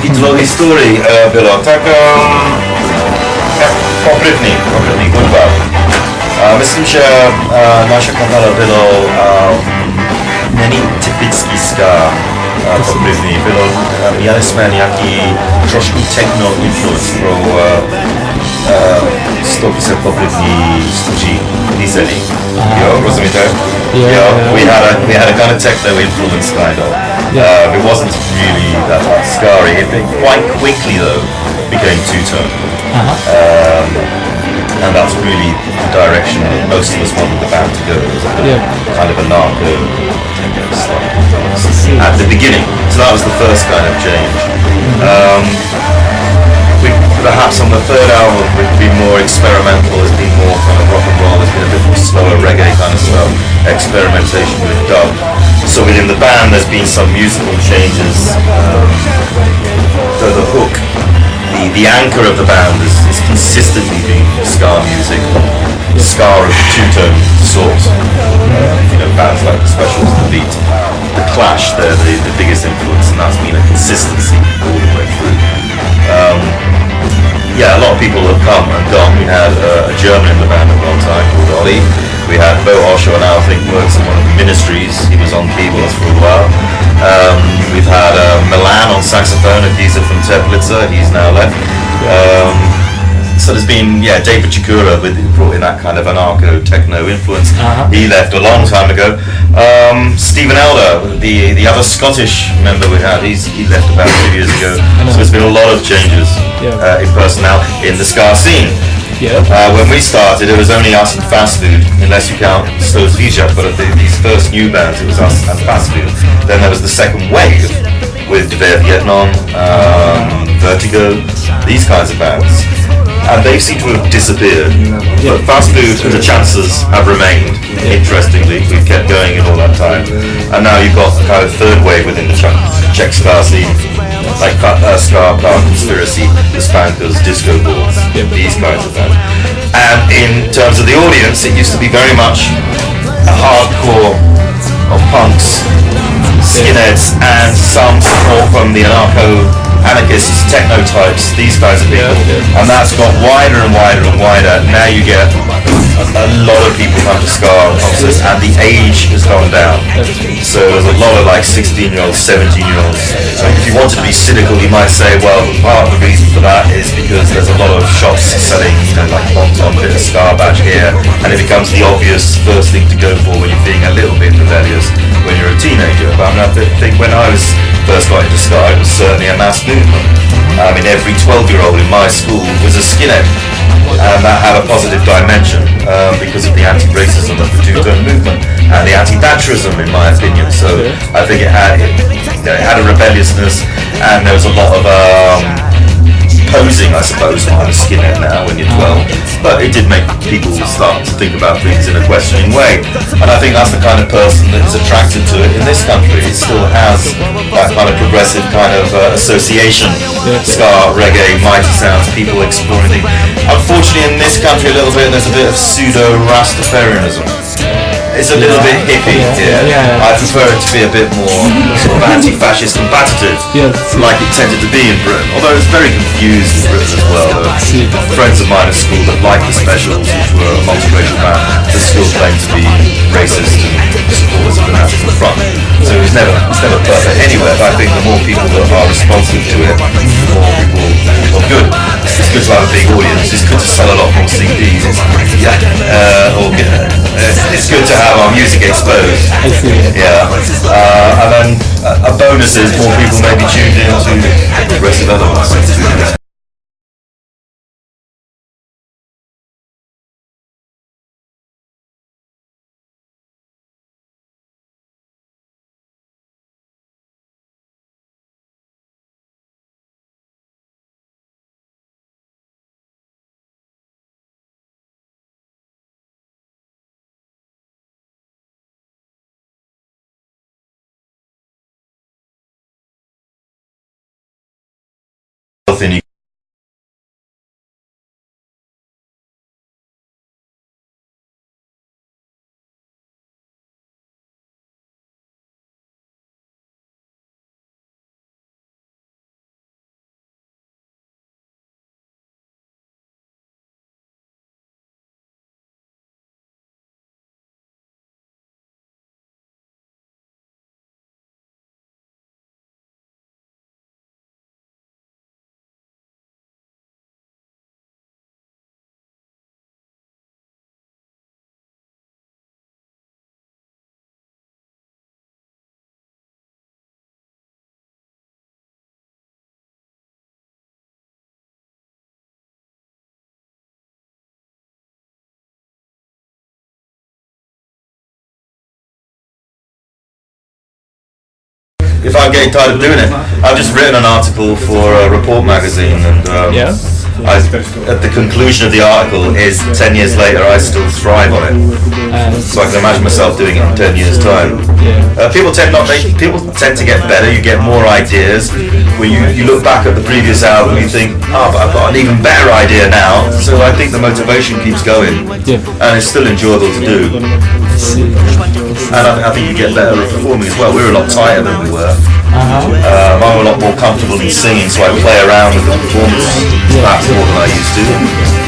Taky dlouhý story bylo, tak poprední hudba. Myslím, že naša kapela bylo není typický ska poprední, měli jsme nějaký trošku techno influence pro stopce poprední stuží řízení. Jo, rozumíte? Yeah. We had a kind of techno influence kind of. It wasn't really that scary. It quite quickly though became two-tone. And that's really the direction that most of us wanted the band to go. It was kind of a narco techno style at the beginning. So that was the first kind of change. Perhaps on the third album we've been more experimental, there's been more kind of rock and roll, there's been a bit more slower reggae kind of stuff, experimentation with dub. So within the band there's been some musical changes. So the hook, the anchor of the band is consistently being ska music, ska of the two-tone sort. Bands like the Specials, The Beat, The Clash, they're the biggest influence, and that's been a consistency all the way through. A lot of people have come and gone. We had a German in the band at one time called Ollie. We had Bo Osho, now I think works in one of the ministries. He was on keyboards for a while. We've had Milan on saxophone, a geezer from Teplitsa. He's now left. So there's been, David Chikura brought in that kind of anarcho-techno influence. He left a long time ago. Stephen Elder, the other Scottish member we had, he left about 2 years ago. So there's been a lot of changes in personnel in the ska scene. When we started, it was only us and Fast Food, unless you count Slows Vija, but of these first new bands, it was us and Fast Food. Then there was the second wave with Vietnam, Vertigo, these kinds of bands. And they seem to have disappeared. But Fast Food and the Chances have remained, interestingly. We've kept going in all that time. And now you've got the kind of third wave within the Czech ska scene, like Ska, Car Conspiracy, The Spankers, Disco Balls, these kinds of bands. And in terms of the audience, it used to be very much a hardcore of punks, skinheads, and some support from the anarchists, techno types, these kinds of people, and that's got wider and wider and wider. Now you get a lot of people come to ska concerts, and the age has gone down. So there's a lot of like 16-year-olds, 17-year-olds. So if you wanted to be cynical, you might say, well, part of the reason for that is because there's a lot of shops selling, like Bonton, bit of ska badge here, and it becomes the obvious first thing to go for when you're feeling a little bit rebellious when you're a teenager. But I think when I was first got into ska, it was certainly a mass movement. I mean, every 12-year-old in my school was a skinhead, and that had a positive dimension because of the anti-racism of the two-tone movement and the anti-Thatcherism, in my opinion. So I think it had a rebelliousness, and there was a lot of posing, I suppose, on a skinhead now when you're 12, but it did make people start to think about things in a questioning way, and I think that's the kind of person that is attracted to it in this country. It still has that kind of progressive kind of association, ska, reggae, mighty sounds, people exploring things. Unfortunately in this country a little bit, there's a bit of pseudo-Rastafarianism. It's a little bit hippie here. I prefer it to be a bit more sort of anti-fascist combative, like it tended to be in Britain. Although it's very confused in Britain as well. Friends of mine at school that liked the Specials, which were a multiracial band, that still claim to be racist and supporters of the National Front. So it's never perfect anywhere. But I think the more people that are responsive to it, the more people are good. It's good to have a big audience. It's good to sell a lot more CDs. It's good to have our music exposed. And then a bonus is more people may be tuned in to progressive elements. Thing if I'm getting tired of doing it, I've just written an article for Report magazine, and at the conclusion of the article is 10 years later I still thrive on it. So I can imagine myself doing it in 10 years' time. People tend to get better. You get more ideas. When you look back at the previous album, you think, oh, but I've got an even better idea now. So I think the motivation keeps going, and it's still enjoyable to do. And I think you get better at performing as well. We're a lot tighter than we were. I'm a lot more comfortable in singing, so I play around with the performance perhaps more than I used to.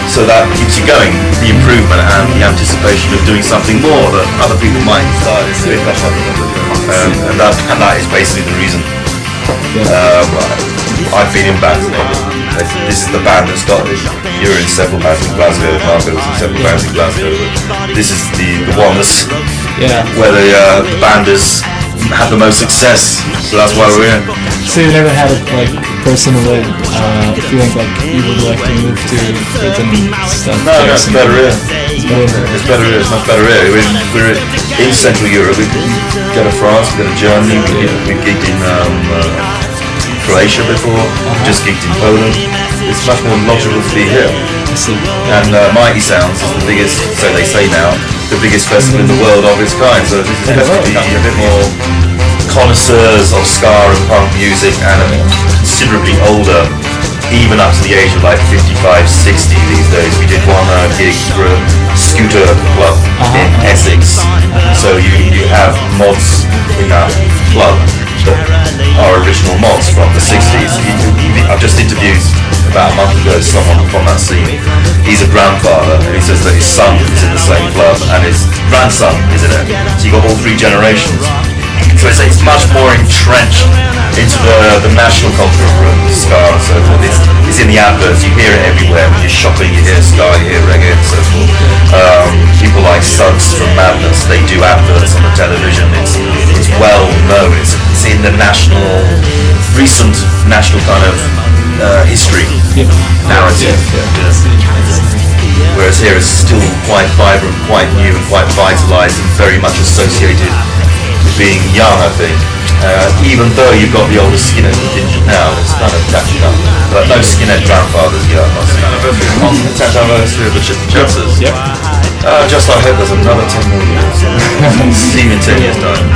So that keeps you going, the improvement and the anticipation of doing something more that other people might start doing. And that is basically the reason I've been in bands. This is the band that started. You're in several bands in Glasgow, Marco was in several bands in Glasgow, but this is the one that's where the band has had the most success, so that's why we're in. So you never had a personal feeling like you would like to move to Britain and stuff? No, it's better here. It's better here. It's much better here. We're in Central Europe. We go to France, we go to Germany. We gigged in Croatia before. Just gigged in Poland. It's much more logical to be here. And Mighty Sounds is the biggest, so they say now, the biggest festival in the world of its kind. So this is definitely a bit more connoisseurs of ska and punk music, and considerably older, even up to the age of like 55, 60 these days. We did one gig for a scooter club in Essex. So you have mods in that club that are original mods from the 60s. I've just interviewed about a month ago someone from that scene. He's a grandfather, and he says that his son is in the same club and his grandson is in it. So you've got all three generations. So it's much more entrenched into the national culture of ska and so forth. It's in the adverts, you hear it everywhere. When you're shopping, you hear ska, you hear reggae and so forth. People like Suggs from Madness, they do adverts on the television. It's well known. It's in the recent national kind of history narrative. Whereas here it's still quite vibrant, quite new and quite vitalised and very much associated with being young, I think. Even though you've got the older skinhead contingent now, it's kind of catching up. But no skinhead grandfathers yet. On the 10th anniversary of the Chancers. Just I hope there's another 10 more years. See you in 10 years' time.